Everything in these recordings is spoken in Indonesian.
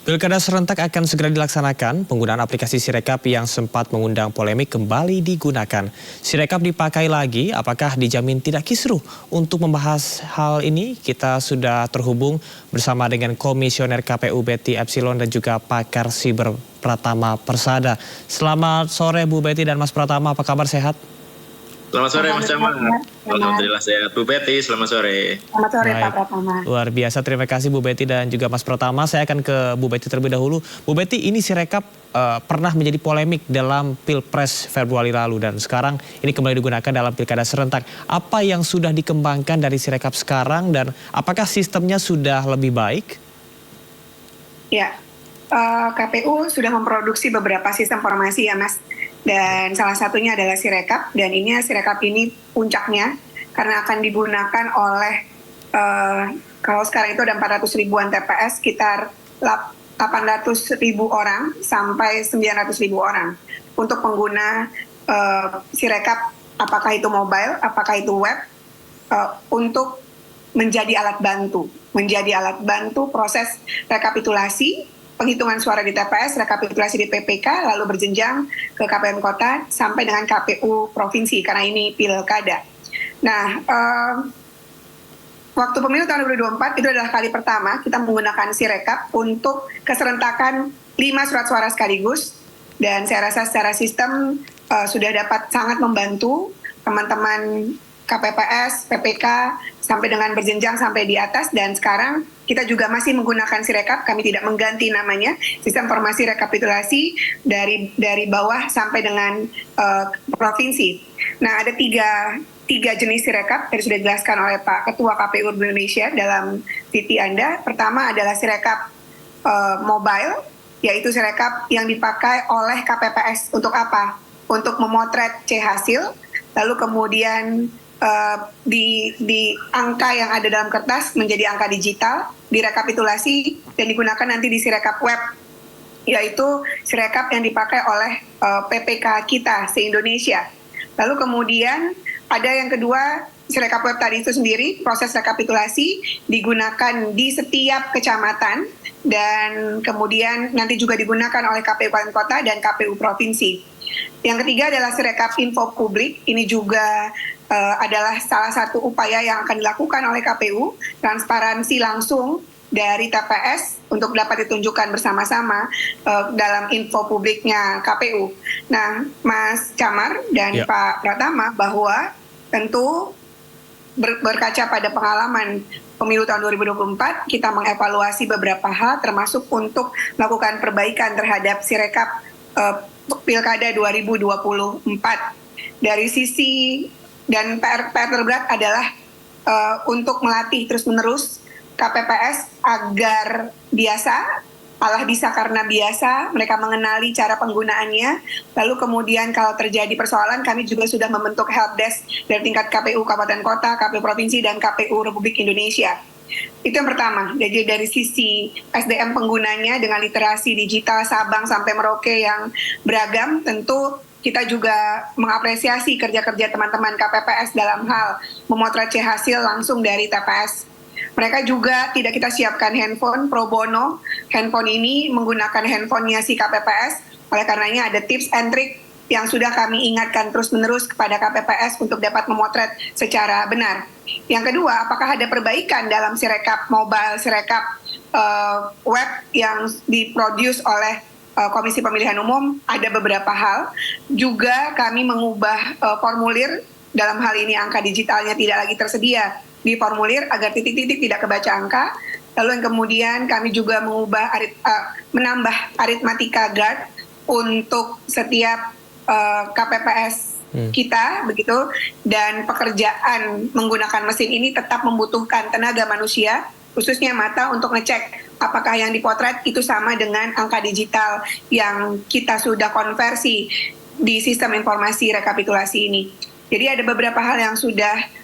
Pilkada serentak akan segera dilaksanakan. Penggunaan aplikasi Sirekap yang sempat mengundang polemik kembali digunakan. Sirekap dipakai lagi, apakah dijamin tidak kisruh? Untuk membahas hal ini, kita sudah terhubung bersama dengan Komisioner KPU Betty Epsilon dan juga pakar siber Pratama Persada. Selamat sore Bu Betty dan Mas Pratama, apa kabar, sehat? Selamat sore Mas Jamal. Alhamdulillah sehat. Bu Betty, selamat sore. Selamat sore Pak Pratama. Luar biasa, terima kasih Bu Betty dan juga Mas Pratama. Saya akan ke Bu Betty terlebih dahulu. Bu Betty, ini Sirekap pernah menjadi polemik dalam Pilpres Februari lalu dan sekarang ini kembali digunakan dalam Pilkada serentak. Apa yang sudah dikembangkan dari Sirekap sekarang dan apakah sistemnya sudah lebih baik? Ya, KPU sudah memproduksi beberapa sistem informasi ya Mas. Dan salah satunya adalah Sirekap, dan ini Sirekap ini puncaknya karena akan digunakan oleh, kalau sekarang itu ada 400 ribuan TPS, sekitar 800 ribu orang sampai 900 ribu orang untuk pengguna Sirekap, apakah itu mobile, apakah itu web, untuk menjadi alat bantu proses rekapitulasi, penghitungan suara di TPS, rekapitulasi di PPK, lalu berjenjang ke KPU Kota sampai dengan KPU Provinsi, karena ini pilkada. Nah, waktu pemilu tahun 2024 itu adalah kali pertama kita menggunakan Sirekap untuk keserentakan 5 surat suara sekaligus, dan saya rasa secara sistem sudah dapat sangat membantu teman-teman KPPS, PPK, sampai dengan berjenjang sampai di atas, dan sekarang kita juga masih menggunakan Sirekap, kami tidak mengganti namanya, sistem informasi rekapitulasi dari bawah sampai dengan provinsi. Nah, ada tiga jenis Sirekap yang sudah dijelaskan oleh Pak Ketua KPU Indonesia dalam VT Anda. Pertama adalah Sirekap mobile, yaitu Sirekap yang dipakai oleh KPPS untuk apa? Untuk memotret C hasil, lalu kemudian di angka yang ada dalam kertas menjadi angka digital, direkapitulasi dan digunakan nanti di Sirekap web, yaitu Sirekap yang dipakai oleh PPK kita se-Indonesia. Lalu kemudian ada yang kedua, Sirekap web tadi itu sendiri, proses rekapitulasi digunakan di setiap kecamatan dan kemudian nanti juga digunakan oleh KPU Kabupaten Kota dan KPU Provinsi. Yang ketiga adalah Sirekap info publik, ini juga adalah salah satu upaya yang akan dilakukan oleh KPU, transparansi langsung dari TPS untuk dapat ditunjukkan bersama-sama dalam info publiknya KPU. Nah, Mas Camar dan Pak Pratama, bahwa tentu berkaca pada pengalaman pemilu tahun 2024, kita mengevaluasi beberapa hal termasuk untuk melakukan perbaikan terhadap Sirekap Pilkada 2024. Dari sisi dan PR terberat adalah untuk melatih terus-menerus KPPS agar Allah bisa karena biasa, mereka mengenali cara penggunaannya. Lalu kemudian kalau terjadi persoalan, kami juga sudah membentuk helpdesk dari tingkat KPU Kabupaten Kota, KPU Provinsi, dan KPU Republik Indonesia. Itu yang pertama. Jadi dari sisi SDM penggunanya dengan literasi digital Sabang sampai Merauke yang beragam, tentu kita juga mengapresiasi kerja-kerja teman-teman KPPS dalam hal memotret C hasil langsung dari TPS. Mereka juga tidak kita siapkan handphone pro bono. Handphone ini menggunakan handphonenya si KPPS. Oleh karenanya ada tips and trick yang sudah kami ingatkan terus-menerus kepada KPPS untuk dapat memotret secara benar. Yang kedua, apakah ada perbaikan dalam Sirekap mobile, Sirekap web yang diproduce oleh Komisi Pemilihan Umum? Ada beberapa hal. Juga kami mengubah formulir, dalam hal ini angka digitalnya tidak lagi tersedia di formulir agar titik-titik tidak kebaca angka. Lalu yang kemudian kami juga menambah aritmatika guard untuk setiap KPPS kita, begitu. Dan pekerjaan menggunakan mesin ini tetap membutuhkan tenaga manusia, khususnya mata, untuk ngecek apakah yang dipotret itu sama dengan angka digital yang kita sudah konversi di sistem informasi rekapitulasi ini. Jadi ada beberapa hal yang sudah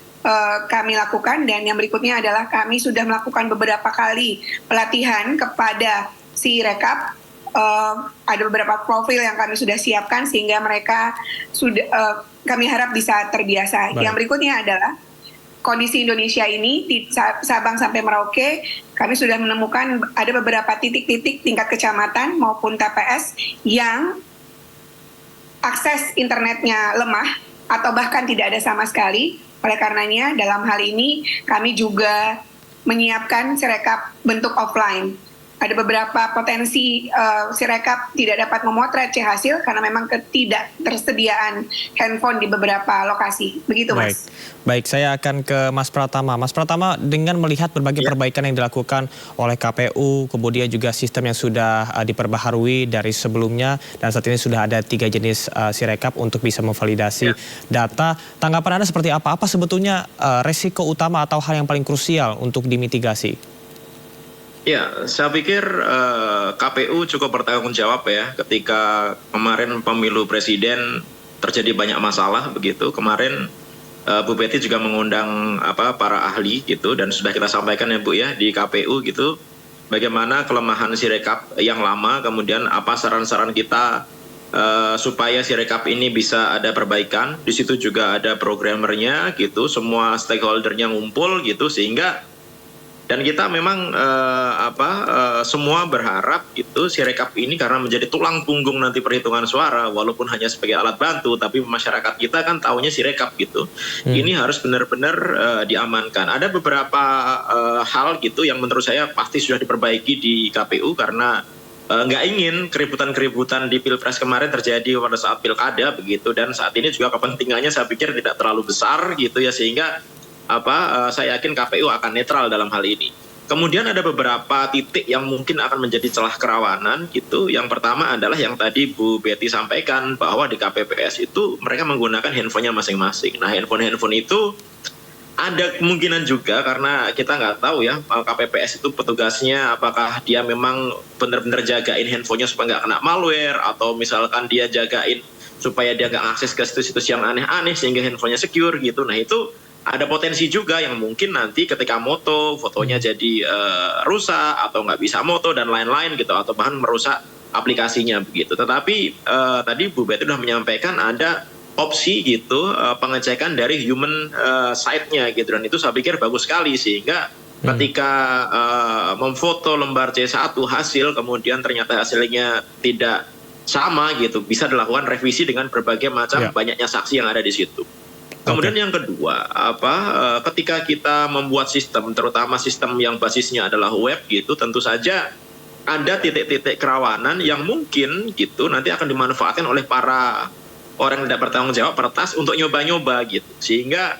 kami lakukan, dan yang berikutnya adalah kami sudah melakukan beberapa kali pelatihan kepada Sirekap. Ada beberapa profil yang kami sudah siapkan sehingga mereka sudah kami harap bisa terbiasa. Baik. Yang berikutnya adalah kondisi Indonesia ini di Sabang sampai Merauke, kami sudah menemukan ada beberapa titik-titik tingkat kecamatan maupun TPS yang akses internetnya lemah atau bahkan tidak ada sama sekali. Oleh karenanya dalam hal ini kami juga menyiapkan Sirekap bentuk offline. Ada beberapa potensi Sirekap tidak dapat memotret hasil karena memang ketidaktersediaan handphone di beberapa lokasi. Begitu, Mas. Baik, saya akan ke Mas Pratama. Mas Pratama, dengan melihat berbagai perbaikan yang dilakukan oleh KPU, kemudian juga sistem yang sudah diperbaharui dari sebelumnya, dan saat ini sudah ada 3 jenis Sirekap untuk bisa memvalidasi data. Tanggapan Anda seperti apa? Apa sebetulnya resiko utama atau hal yang paling krusial untuk dimitigasi? Ya, saya pikir KPU cukup bertanggung jawab ya ketika kemarin pemilu presiden terjadi banyak masalah begitu. Kemarin Bu Betty juga mengundang para ahli gitu dan sudah kita sampaikan ya Bu ya di KPU gitu. Bagaimana kelemahan Sirekap yang lama, kemudian apa saran-saran kita supaya Sirekap ini bisa ada perbaikan. Di situ juga ada programmernya gitu, semua stakeholdernya ngumpul gitu sehingga. Dan kita memang semua berharap itu Sirekap ini karena menjadi tulang punggung nanti perhitungan suara walaupun hanya sebagai alat bantu, tapi masyarakat kita kan taunya Sirekap gitu. Ini harus benar-benar diamankan. Ada beberapa hal gitu yang menurut saya pasti sudah diperbaiki di KPU karena nggak ingin keributan-keributan di Pilpres kemarin terjadi pada saat Pilkada begitu, dan saat ini juga kepentingannya saya pikir tidak terlalu besar gitu ya, sehingga saya yakin KPU akan netral dalam hal ini. Kemudian ada beberapa titik yang mungkin akan menjadi celah kerawanan gitu. Yang pertama adalah yang tadi Bu Betty sampaikan bahwa di KPPS itu mereka menggunakan handphonenya masing-masing. Nah, handphone itu ada kemungkinan juga karena kita nggak tahu ya KPPS itu petugasnya apakah dia memang benar-benar jagain handphonenya supaya nggak kena malware, atau misalkan dia jagain supaya dia nggak akses ke situs-situs yang aneh-aneh sehingga handphonenya secure gitu. Nah, itu ada potensi juga yang mungkin nanti ketika moto fotonya jadi rusak atau nggak bisa moto dan lain-lain gitu, atau bahkan merusak aplikasinya begitu. Tetapi tadi Bu Betty sudah menyampaikan ada opsi gitu pengecekan dari human side-nya gitu, dan itu saya pikir bagus sekali sehingga ketika memfoto lembar C1 hasil kemudian ternyata hasilnya tidak sama gitu, bisa dilakukan revisi dengan berbagai macam banyaknya saksi yang ada di situ. Kemudian yang kedua, ketika kita membuat sistem, terutama sistem yang basisnya adalah web gitu, tentu saja ada titik-titik kerawanan yang mungkin gitu nanti akan dimanfaatkan oleh para orang yang tidak bertanggung jawab peretas untuk nyoba-nyoba gitu, sehingga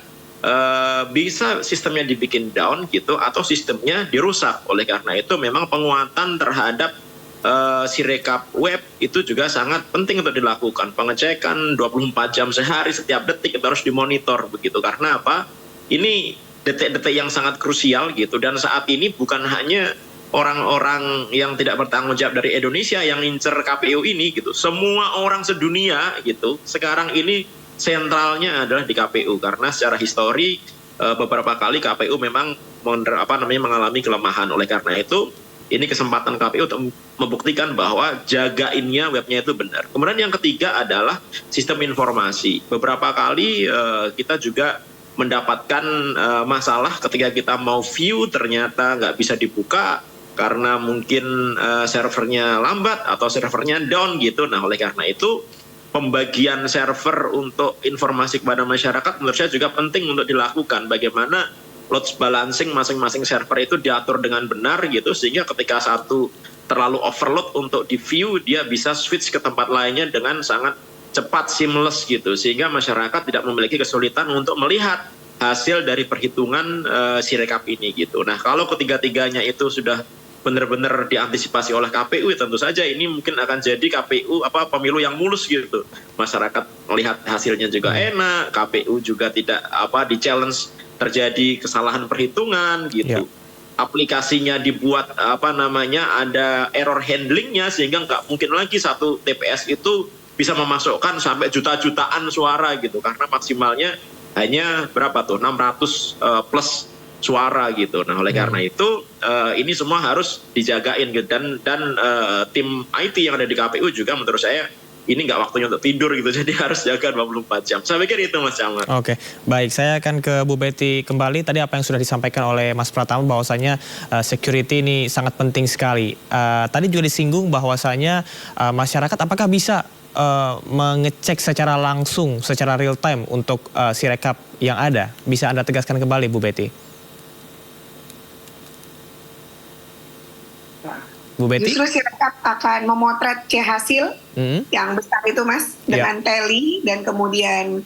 bisa sistemnya dibikin down gitu atau sistemnya dirusak. Oleh karena itu memang penguatan terhadap Sirekap web itu juga sangat penting untuk dilakukan. Pengecekan 24 jam sehari, setiap detik itu harus dimonitor begitu. Karena apa? Ini detik-detik yang sangat krusial gitu, dan saat ini bukan hanya orang-orang yang tidak bertanggung jawab dari Indonesia yang ngincer KPU ini gitu. Semua orang sedunia gitu sekarang ini sentralnya adalah di KPU karena secara histori beberapa kali KPU memang mengalami kelemahan. Oleh karena itu ini kesempatan KPU untuk membuktikan bahwa jagainnya webnya itu benar. Kemudian yang ketiga adalah sistem informasi. Beberapa kali kita juga mendapatkan masalah ketika kita mau view ternyata nggak bisa dibuka karena mungkin servernya lambat atau servernya down gitu. Nah, oleh karena itu pembagian server untuk informasi kepada masyarakat menurut saya juga penting untuk dilakukan. Bagaimana load balancing masing-masing server itu diatur dengan benar gitu, sehingga ketika satu terlalu overload untuk di view dia bisa switch ke tempat lainnya dengan sangat cepat, seamless gitu, sehingga masyarakat tidak memiliki kesulitan untuk melihat hasil dari perhitungan Sirekap ini gitu. Nah, kalau ketiga-tiganya itu sudah benar-benar diantisipasi oleh KPU, tentu saja ini mungkin akan jadi KPU pemilu yang mulus gitu. Masyarakat melihat hasilnya juga enak, KPU juga tidak di challenge terjadi kesalahan perhitungan gitu. Aplikasinya dibuat ada error handlingnya sehingga nggak mungkin lagi satu TPS itu bisa memasukkan sampai juta-jutaan suara gitu, karena maksimalnya hanya berapa tuh 600 plus suara gitu. Nah, oleh karena itu ini semua harus dijagain gitu, dan tim IT yang ada di KPU juga menurut saya ini nggak waktunya untuk tidur gitu, jadi harus jaga 24 jam. Saya pikir itu Mas Camar. Oke, baik. Saya akan ke Bu Betty kembali. Tadi apa yang sudah disampaikan oleh Mas Pratama bahwasanya security ini sangat penting sekali. Tadi juga disinggung bahwasanya masyarakat apakah bisa mengecek secara langsung, secara real time untuk Sirekap yang ada. Bisa Anda tegaskan kembali, Bu Betty? Bu Betty? Justru Sirekap akan memotret hasil yang besar itu Mas, dengan tally dan kemudian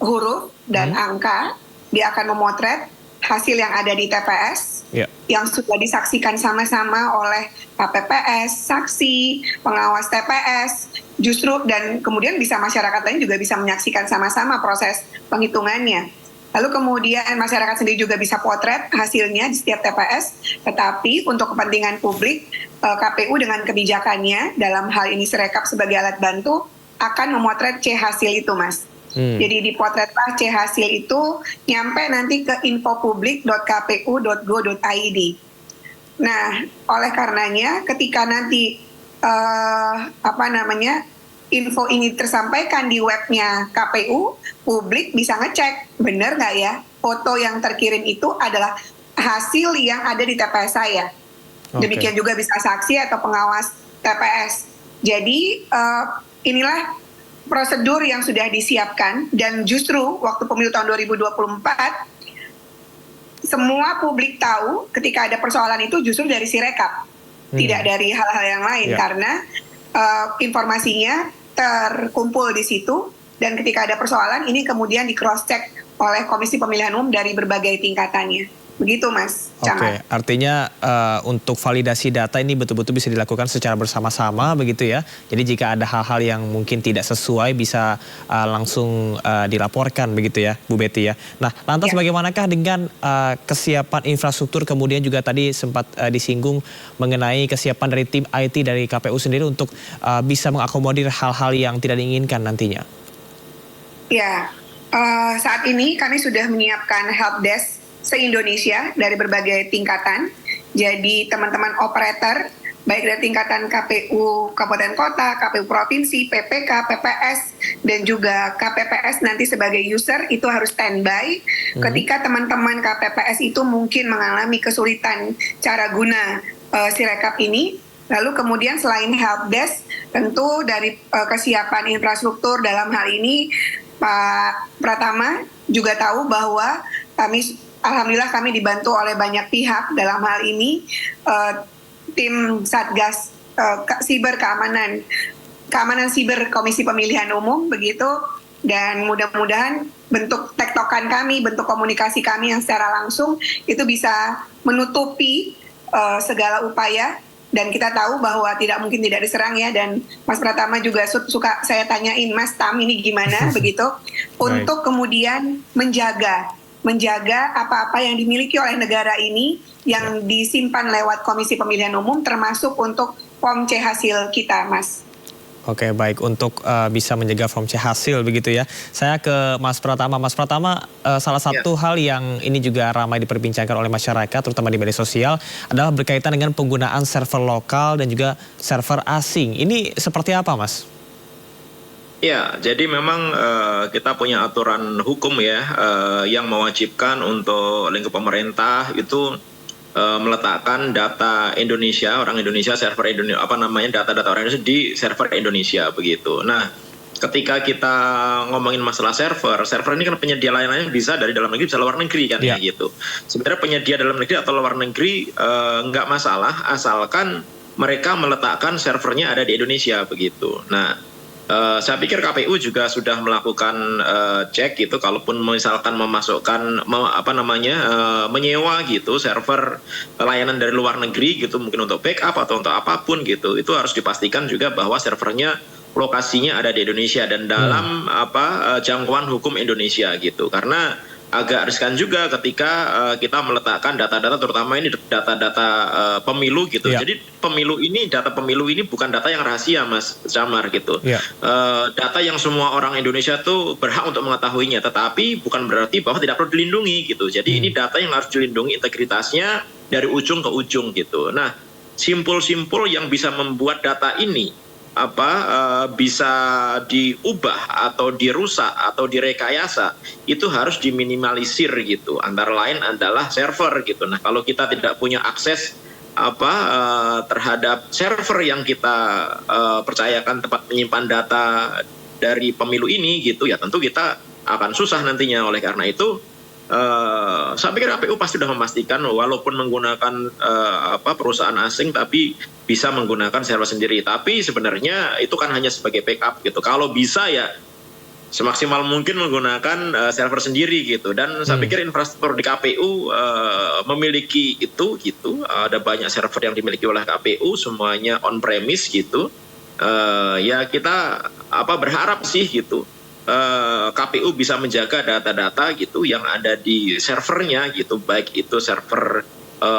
huruf dan angka. Dia akan memotret hasil yang ada di TPS yang sudah disaksikan sama-sama oleh KPPS, saksi, pengawas TPS, justru dan kemudian bisa masyarakat lain juga bisa menyaksikan sama-sama proses penghitungannya. Lalu kemudian masyarakat sendiri juga bisa potret hasilnya di setiap TPS, tetapi untuk kepentingan publik, KPU dengan kebijakannya dalam hal ini Sirekap sebagai alat bantu akan memotret hasil itu Mas. Jadi dipotretlah hasil itu nyampe nanti ke infopublik.kpu.go.id. Nah, oleh karenanya ketika nanti info ini tersampaikan di webnya KPU, publik bisa ngecek benar nggak ya foto yang terkirim itu adalah hasil yang ada di TPS saya. Demikian juga bisa saksi atau pengawas TPS. Jadi inilah prosedur yang sudah disiapkan dan justru waktu pemilu tahun 2024 semua publik tahu ketika ada persoalan itu justru dari Sirekap, tidak dari hal-hal yang lain karena informasinya terkumpul di situ dan ketika ada persoalan ini kemudian di cross check oleh Komisi Pemilihan Umum dari berbagai tingkatannya. Begitu Mas Camar. Oke, artinya untuk validasi data ini betul-betul bisa dilakukan secara bersama-sama begitu ya. Jadi jika ada hal-hal yang mungkin tidak sesuai bisa langsung dilaporkan begitu ya Bu Betty ya. Nah lantas bagaimanakah dengan kesiapan infrastruktur, kemudian juga tadi sempat disinggung mengenai kesiapan dari tim IT dari KPU sendiri untuk bisa mengakomodir hal-hal yang tidak diinginkan nantinya? Ya, saat ini kami sudah menyiapkan helpdesk se-Indonesia dari berbagai tingkatan. Jadi teman-teman operator baik dari tingkatan KPU Kabupaten Kota, KPU Provinsi, PPK, PPS, dan juga KPPS nanti sebagai user itu harus standby ketika teman-teman KPPS itu mungkin mengalami kesulitan cara guna Sirekap ini. Lalu kemudian selain helpdesk, tentu dari kesiapan infrastruktur dalam hal ini Pak Pratama juga tahu bahwa alhamdulillah kami dibantu oleh banyak pihak dalam hal ini tim Satgas Siber keamanan siber Komisi Pemilihan Umum begitu, dan mudah-mudahan bentuk tektokan kami, bentuk komunikasi kami yang secara langsung itu bisa menutupi segala upaya. Dan kita tahu bahwa tidak mungkin tidak diserang ya, dan Mas Pratama juga suka saya tanyain, Mas Tam ini gimana begitu, untuk kemudian menjaga apa-apa yang dimiliki oleh negara ini yang disimpan lewat Komisi Pemilihan Umum termasuk untuk form C hasil kita, Mas. Oke, baik, untuk bisa menjaga form C hasil begitu ya. Saya ke Mas Pratama. Mas Pratama, salah satu hal yang ini juga ramai diperbincangkan oleh masyarakat terutama di media sosial adalah berkaitan dengan penggunaan server lokal dan juga server asing. Ini seperti apa, Mas? Ya, jadi memang kita punya aturan hukum ya yang mewajibkan untuk lingkup pemerintah itu meletakkan data Indonesia, orang Indonesia, server Indonesia, data-data orang Indonesia di server Indonesia begitu. Nah, ketika kita ngomongin masalah server ini kan penyedia lain-lain bisa dari dalam negeri, bisa luar negeri kan ya gitu. Sebenarnya penyedia dalam negeri atau luar negeri nggak masalah asalkan mereka meletakkan servernya ada di Indonesia begitu. Nah, saya pikir KPU juga sudah melakukan cek gitu, kalaupun misalkan memasukkan menyewa gitu server layanan dari luar negeri gitu, mungkin untuk backup atau untuk apapun gitu, itu harus dipastikan juga bahwa servernya lokasinya ada di Indonesia dan dalam jangkauan hukum Indonesia gitu. Karena agak riskan juga ketika kita meletakkan data-data, terutama ini data-data pemilu gitu. Jadi data pemilu ini bukan data yang rahasia, Mas Camar gitu. Data yang semua orang Indonesia tuh berhak untuk mengetahuinya, tetapi bukan berarti bahwa tidak perlu dilindungi gitu. Jadi ini data yang harus dilindungi integritasnya dari ujung ke ujung gitu. Nah, simpul-simpul yang bisa membuat data ini bisa diubah atau dirusak atau direkayasa, itu harus diminimalisir gitu. Antara lain adalah server gitu. Nah, kalau kita tidak punya akses terhadap server yang kita percayakan tempat menyimpan data dari pemilu ini gitu, ya tentu kita akan susah nantinya. Oleh karena itu saya pikir KPU pasti sudah memastikan walaupun menggunakan perusahaan asing tapi bisa menggunakan server sendiri. Tapi sebenarnya itu kan hanya sebagai backup gitu. Kalau bisa ya semaksimal mungkin menggunakan server sendiri gitu. Dan saya pikir infrastruktur di KPU memiliki itu gitu. Ada banyak server yang dimiliki oleh KPU, semuanya on premise gitu. Ya kita berharap sih gitu. KPU bisa menjaga data-data gitu yang ada di servernya gitu, baik itu server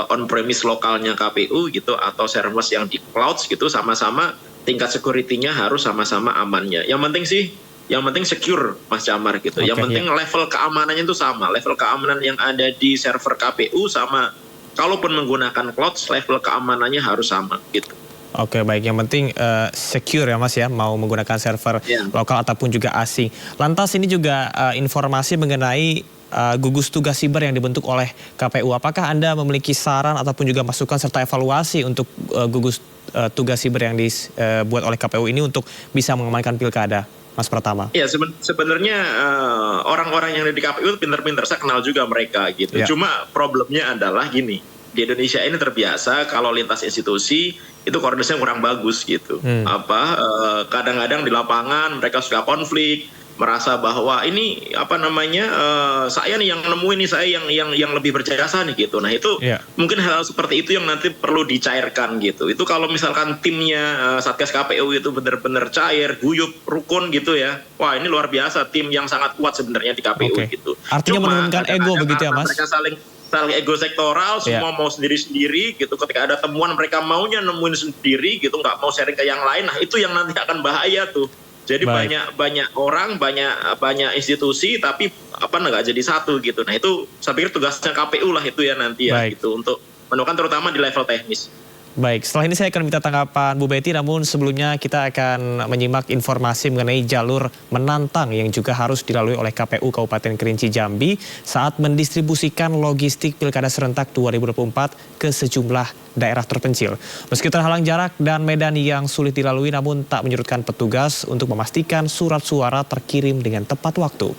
on premise lokalnya KPU gitu atau server yang di cloud gitu, sama-sama tingkat security-nya harus sama-sama amannya. Yang penting secure, Mas Camar gitu. Yang penting level keamanannya itu sama, level keamanan yang ada di server KPU sama, kalaupun menggunakan cloud level keamanannya harus sama gitu. Oke, baik. Yang penting secure ya Mas ya, mau menggunakan server lokal ataupun juga asing. Lantas ini juga informasi mengenai gugus tugas siber yang dibentuk oleh KPU. Apakah Anda memiliki saran ataupun juga masukan serta evaluasi untuk gugus tugas siber yang dibuat oleh KPU ini untuk bisa mengamankan pilkada, Mas Pratama? Ya, sebenarnya orang-orang yang ada di KPU pinter-pinter, saya kenal juga mereka gitu. Ya. Cuma problemnya adalah gini, di Indonesia ini terbiasa kalau lintas institusi itu koordinasinya kurang bagus gitu. Kadang-kadang di lapangan mereka suka konflik, merasa bahwa ini saya nih yang nemuin nih, saya yang lebih berjasa nih gitu. Nah itu mungkin hal seperti itu yang nanti perlu dicairkan gitu. Itu kalau misalkan timnya Satgas KPU itu benar-benar cair, guyup, rukun gitu ya. Wah ini luar biasa, tim yang sangat kuat sebenarnya di KPU gitu. Artinya menurunkan ego begitu ya Mas? Mereka saling ego sektoral, semua mau sendiri-sendiri gitu. Ketika ada temuan mereka maunya nemuin sendiri gitu, nggak mau sharing ke yang lain. Nah itu yang nanti akan bahaya tuh. Jadi banyak orang, banyak institusi, tapi nggak jadi satu gitu. Nah itu saya pikir tugasnya KPU lah itu ya nanti ya gitu, untuk menemukan terutama di level teknis. Baik, setelah ini saya akan minta tanggapan Bu Betty, namun sebelumnya kita akan menyimak informasi mengenai jalur menantang yang juga harus dilalui oleh KPU Kabupaten Kerinci Jambi saat mendistribusikan logistik Pilkada Serentak 2024 ke sejumlah daerah terpencil. Meski terhalang jarak dan medan yang sulit dilalui, namun tak menyurutkan petugas untuk memastikan surat suara terkirim dengan tepat waktu.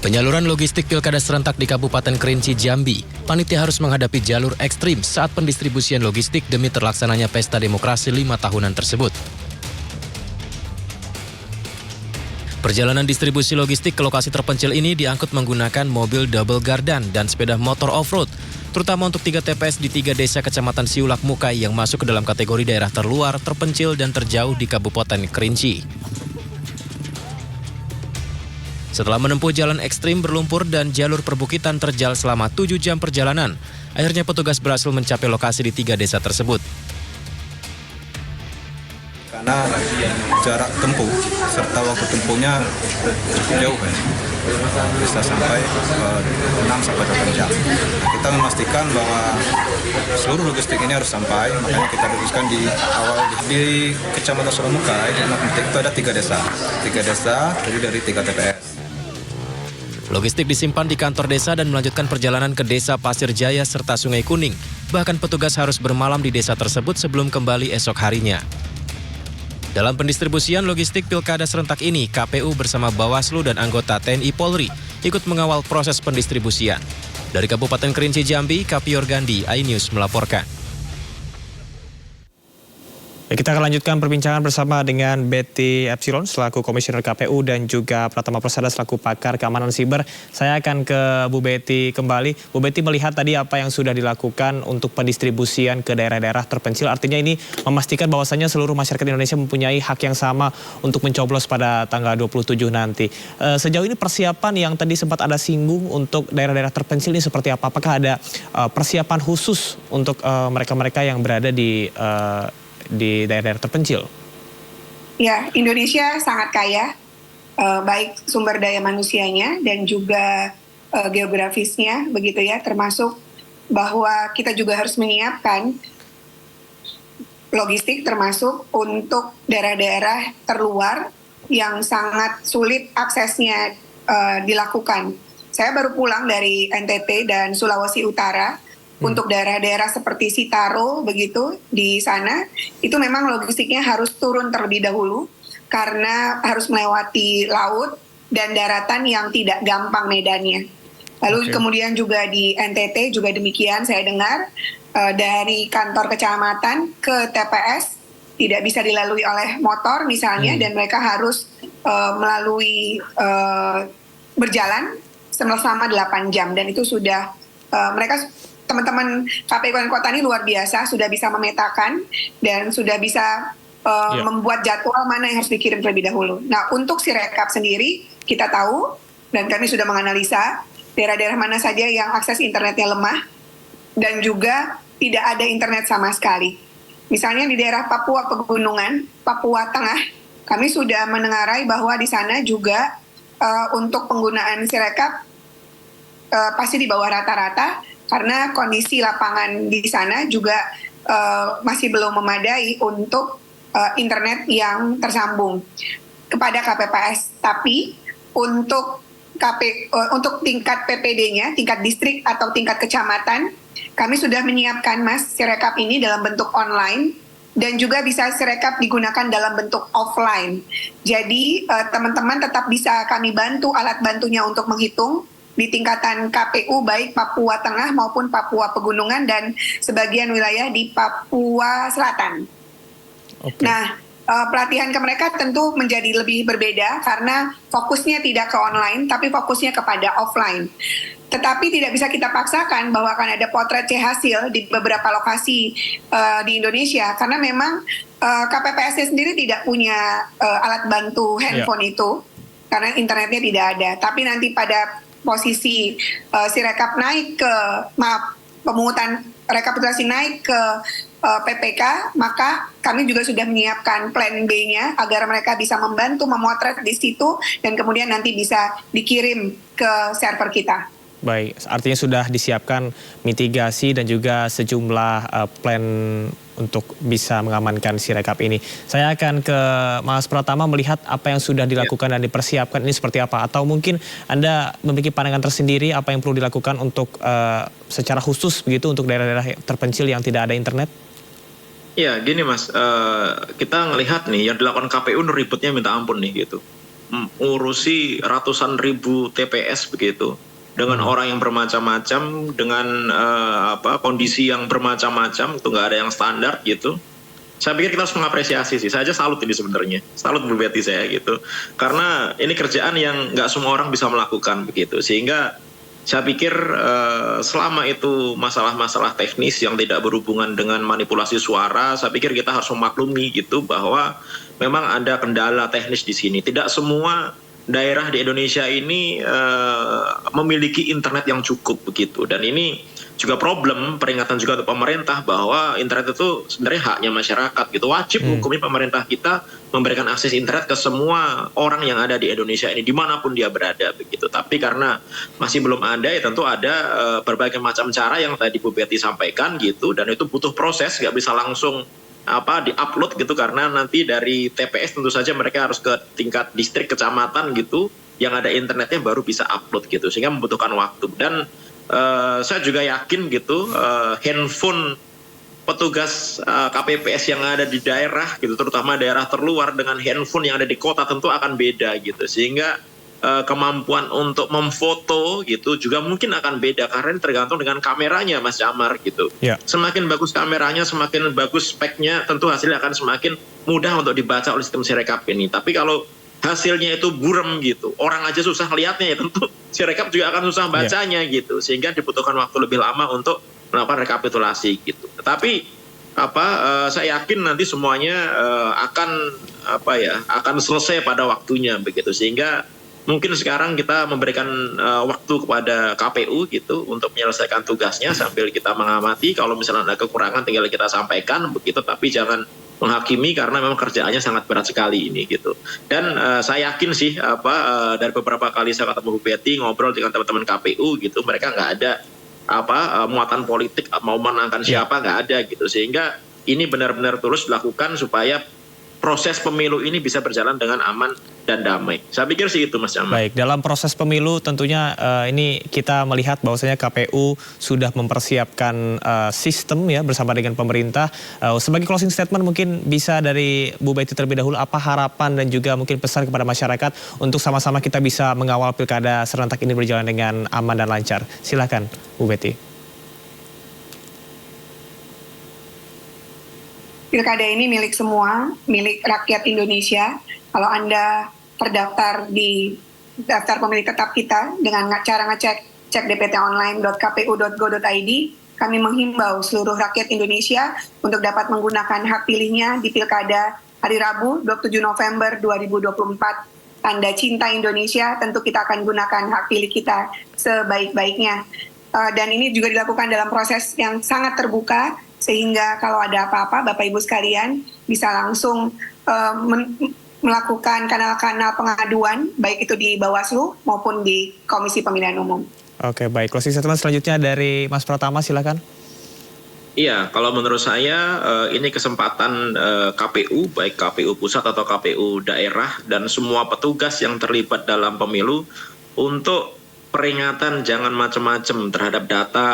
Penyaluran logistik Pilkada Serentak di Kabupaten Kerinci Jambi, panitia harus menghadapi jalur ekstrim saat pendistribusian logistik demi terlaksananya pesta demokrasi 5 tahunan tersebut. Perjalanan distribusi logistik ke lokasi terpencil ini diangkut menggunakan mobil double gardan dan sepeda motor off-road, terutama untuk 3 TPS di 3 desa Kecamatan Siulak Mukai yang masuk ke dalam kategori daerah terluar, terpencil, dan terjauh di Kabupaten Kerinci. Setelah menempuh jalan ekstrim berlumpur dan jalur perbukitan terjal selama 7 jam perjalanan, akhirnya petugas berhasil mencapai lokasi di 3 desa tersebut. Karena jarak tempuh serta waktu tempuhnya cukup jauh ya. Bisa sampai 6-8 jam. Kita memastikan bahwa seluruh logistik ini harus sampai, makanya kita fokuskan di awal di Kecamatan Solomukai, itu ada 3 desa. 3 desa terdiri dari 3 TPS. Logistik disimpan di kantor desa dan melanjutkan perjalanan ke desa Pasir Jaya serta Sungai Kuning. Bahkan petugas harus bermalam di desa tersebut sebelum kembali esok harinya. Dalam pendistribusian logistik Pilkada Serentak ini, KPU bersama Bawaslu dan anggota TNI Polri ikut mengawal proses pendistribusian. Dari Kabupaten Kerinci Jambi, Kapior Gandhi, iNews melaporkan. Kita akan lanjutkan perbincangan bersama dengan Betty Epsilon selaku Komisioner KPU dan juga Pratama Persada selaku pakar keamanan siber. Saya akan ke Bu Betty kembali. Bu Betty melihat tadi apa yang sudah dilakukan untuk pendistribusian ke daerah-daerah terpencil. Artinya ini memastikan bahwasannya seluruh masyarakat Indonesia mempunyai hak yang sama untuk mencoblos pada tanggal 27 nanti. Sejauh ini persiapan yang tadi sempat ada singgung untuk daerah-daerah terpencil ini seperti apa? Apakah ada persiapan khusus untuk mereka-mereka yang berada di daerah-daerah terpencil? Ya, Indonesia sangat kaya baik sumber daya manusianya dan juga geografisnya begitu ya, termasuk bahwa kita juga harus menyiapkan logistik termasuk untuk daerah-daerah terluar yang sangat sulit aksesnya dilakukan. Saya baru pulang dari NTT dan Sulawesi Utara. Untuk daerah-daerah seperti Sitaro begitu di sana, itu memang logistiknya harus turun terlebih dahulu karena harus melewati laut dan daratan yang tidak gampang medannya. Lalu kemudian juga di NTT juga demikian, saya dengar dari kantor kecamatan ke TPS tidak bisa dilalui oleh motor misalnya, dan mereka harus melalui berjalan selama 8 jam, dan itu sudah mereka teman-teman KPU Kabupaten Kota ini luar biasa, sudah bisa memetakan dan sudah bisa membuat jadwal mana yang harus dikirim terlebih dahulu. Nah, untuk Sirekap sendiri kita tahu dan kami sudah menganalisa daerah-daerah mana saja yang akses internetnya lemah dan juga tidak ada internet sama sekali. Misalnya di daerah Papua Pegunungan, Papua Tengah, kami sudah mendengarai bahwa di sana juga untuk penggunaan Sirekap pasti di bawah rata-rata, karena kondisi lapangan di sana juga masih belum memadai untuk internet yang tersambung kepada KPPS. Tapi untuk tingkat PPD-nya, tingkat distrik atau tingkat kecamatan, kami sudah menyiapkan Mas Sirekap ini dalam bentuk online dan juga bisa Sirekap digunakan dalam bentuk offline. Jadi teman-teman tetap bisa kami bantu, alat bantunya untuk menghitung di tingkatan KPU baik Papua Tengah maupun Papua Pegunungan dan sebagian wilayah di Papua Selatan. Nah, pelatihan ke mereka tentu menjadi lebih berbeda karena fokusnya tidak ke online tapi fokusnya kepada offline. Tetapi tidak bisa kita paksakan bahwa akan ada potret C hasil di beberapa lokasi di Indonesia karena memang KPPS sendiri tidak punya alat bantu handphone itu karena internetnya tidak ada. Tapi nanti pada posisi Sirekap naik ke pemungutan rekapitulasi naik ke PPK, maka kami juga sudah menyiapkan plan B-nya agar mereka bisa membantu memotret di situ dan kemudian nanti bisa dikirim ke server kita. Baik, artinya sudah disiapkan mitigasi dan juga sejumlah plan untuk bisa mengamankan Sirekap ini. Saya akan ke Mas Pratama melihat apa yang sudah dilakukan dan dipersiapkan ini seperti apa. Atau mungkin Anda memiliki pandangan tersendiri apa yang perlu dilakukan untuk secara khusus begitu untuk daerah-daerah terpencil yang tidak ada internet? Ya, gini Mas, kita ngelihat nih yang dilakukan KPU ribetnya minta ampun nih gitu. Ngurusi ratusan ribu TPS begitu. Dengan orang yang bermacam-macam, dengan kondisi yang bermacam-macam, itu nggak ada yang standar gitu. Saya pikir kita harus mengapresiasi sih. Saya aja salut ini sebenarnya, salut Bu Betty saya gitu. Karena ini kerjaan yang nggak semua orang bisa melakukan begitu. Sehingga saya pikir selama itu masalah-masalah teknis yang tidak berhubungan dengan manipulasi suara, saya pikir kita harus memaklumi gitu bahwa memang ada kendala teknis di sini. Tidak semua daerah di Indonesia ini memiliki internet yang cukup begitu, dan ini juga problem, peringatan juga untuk pemerintah bahwa internet itu sebenarnya haknya masyarakat gitu, wajib hukumnya pemerintah kita memberikan akses internet ke semua orang yang ada di Indonesia ini dimanapun dia berada begitu. Tapi karena masih belum ada, ya tentu ada berbagai macam cara yang tadi Bu Betty sampaikan gitu, dan itu butuh proses, nggak bisa langsung di-upload gitu, karena nanti dari TPS tentu saja mereka harus ke tingkat distrik, kecamatan gitu yang ada internetnya baru bisa upload gitu, sehingga membutuhkan waktu. Dan saya juga yakin gitu handphone petugas KPPS yang ada di daerah gitu, terutama daerah terluar dengan handphone yang ada di kota tentu akan beda gitu, sehingga kemampuan untuk memfoto gitu juga mungkin akan beda karena ini tergantung dengan kameranya Mas Jamar gitu. Semakin bagus kameranya, semakin bagus speknya, tentu hasilnya akan semakin mudah untuk dibaca oleh sistem Sirekap ini. Tapi kalau hasilnya itu buram gitu, orang aja susah lihatnya, ya tentu Sirekap juga akan susah bacanya gitu, sehingga dibutuhkan waktu lebih lama untuk melakukan rekapitulasi gitu. Tetapi saya yakin nanti semuanya akan selesai pada waktunya begitu, sehingga mungkin sekarang kita memberikan waktu kepada KPU gitu untuk menyelesaikan tugasnya sambil kita mengamati. Kalau misalnya ada kekurangan tinggal kita sampaikan begitu, tapi jangan menghakimi karena memang kerjaannya sangat berat sekali ini gitu. Dan saya yakin sih dari beberapa kali saya ketemu Bu Betty ngobrol dengan teman-teman KPU gitu, mereka nggak ada muatan politik mau menangkan siapa, nggak ada gitu, sehingga ini benar-benar tulus dilakukan supaya proses pemilu ini bisa berjalan dengan aman dan damai. Saya pikir sih itu, Mas Jamal. Baik, dalam proses pemilu tentunya ini kita melihat bahwasanya KPU sudah mempersiapkan sistem ya bersama dengan pemerintah. Sebagai closing statement mungkin bisa dari Bu Betty terlebih dahulu, apa harapan dan juga mungkin pesan kepada masyarakat untuk sama-sama kita bisa mengawal pilkada serentak ini berjalan dengan aman dan lancar. Silakan Bu Betty. Pilkada ini milik semua, milik rakyat Indonesia. Kalau Anda terdaftar di daftar pemilih tetap kita dengan cara cek dptonline.kpu.go.id, kami menghimbau seluruh rakyat Indonesia untuk dapat menggunakan hak pilihnya di Pilkada hari Rabu 27 November 2024. Tanda cinta Indonesia, tentu kita akan gunakan hak pilih kita sebaik-baiknya. Dan ini juga dilakukan dalam proses yang sangat terbuka, sehingga kalau ada apa-apa Bapak Ibu sekalian bisa langsung melakukan kanal-kanal pengaduan, baik itu di Bawaslu maupun di Komisi Pemilihan Umum. Oke, baik. Closing statement selanjutnya dari Mas Pratama, silakan. Iya, kalau menurut saya ini kesempatan KPU, baik KPU pusat atau KPU daerah dan semua petugas yang terlibat dalam pemilu untuk peringatan jangan macam-macam terhadap data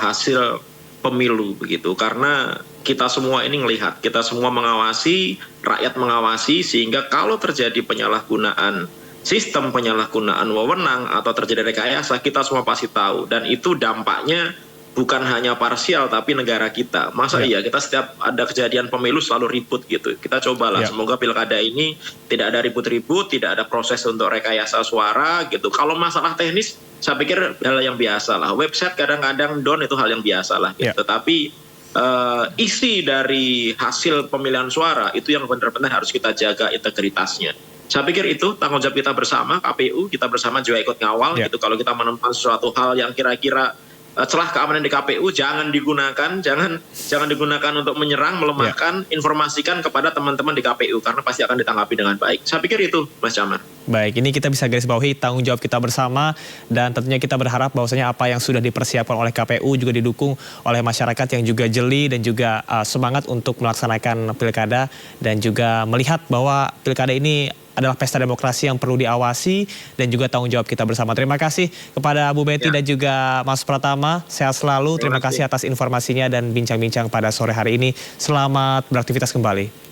hasil pemilu begitu, karena kita semua ini melihat, kita semua mengawasi, rakyat mengawasi, sehingga kalau terjadi penyalahgunaan sistem, penyalahgunaan wewenang atau terjadi rekayasa, kita semua pasti tahu, dan itu dampaknya bukan hanya parsial tapi negara kita. Masa iya kita setiap ada kejadian pemilu selalu ribut gitu. Kita cobalah semoga pilkada ini tidak ada ribut-ribut, tidak ada proses untuk rekayasa suara gitu. Kalau masalah teknis saya pikir hal yang biasa lah. Website kadang-kadang down itu hal yang biasa lah gitu. Tapi isi dari hasil pemilihan suara itu yang benar-benar harus kita jaga integritasnya. Saya pikir itu tanggung jawab kita bersama, KPU, kita bersama juga ikut ngawal gitu. Kalau kita menemukan sesuatu hal yang kira-kira celah keamanan di KPU, jangan digunakan, jangan digunakan untuk menyerang, melemahkan, informasikan kepada teman-teman di KPU karena pasti akan ditanggapi dengan baik. Saya pikir itu, Mas Jamar. Baik, ini kita bisa garis bawahi tanggung jawab kita bersama, dan tentunya kita berharap bahwasanya apa yang sudah dipersiapkan oleh KPU juga didukung oleh masyarakat yang juga jeli dan juga semangat untuk melaksanakan pilkada, dan juga melihat bahwa pilkada ini adalah pesta demokrasi yang perlu diawasi dan juga tanggung jawab kita bersama. Terima kasih kepada Bu Betty dan juga Mas Pratama. Sehat selalu. Terima kasih atas informasinya dan bincang-bincang pada sore hari ini. Selamat beraktivitas kembali.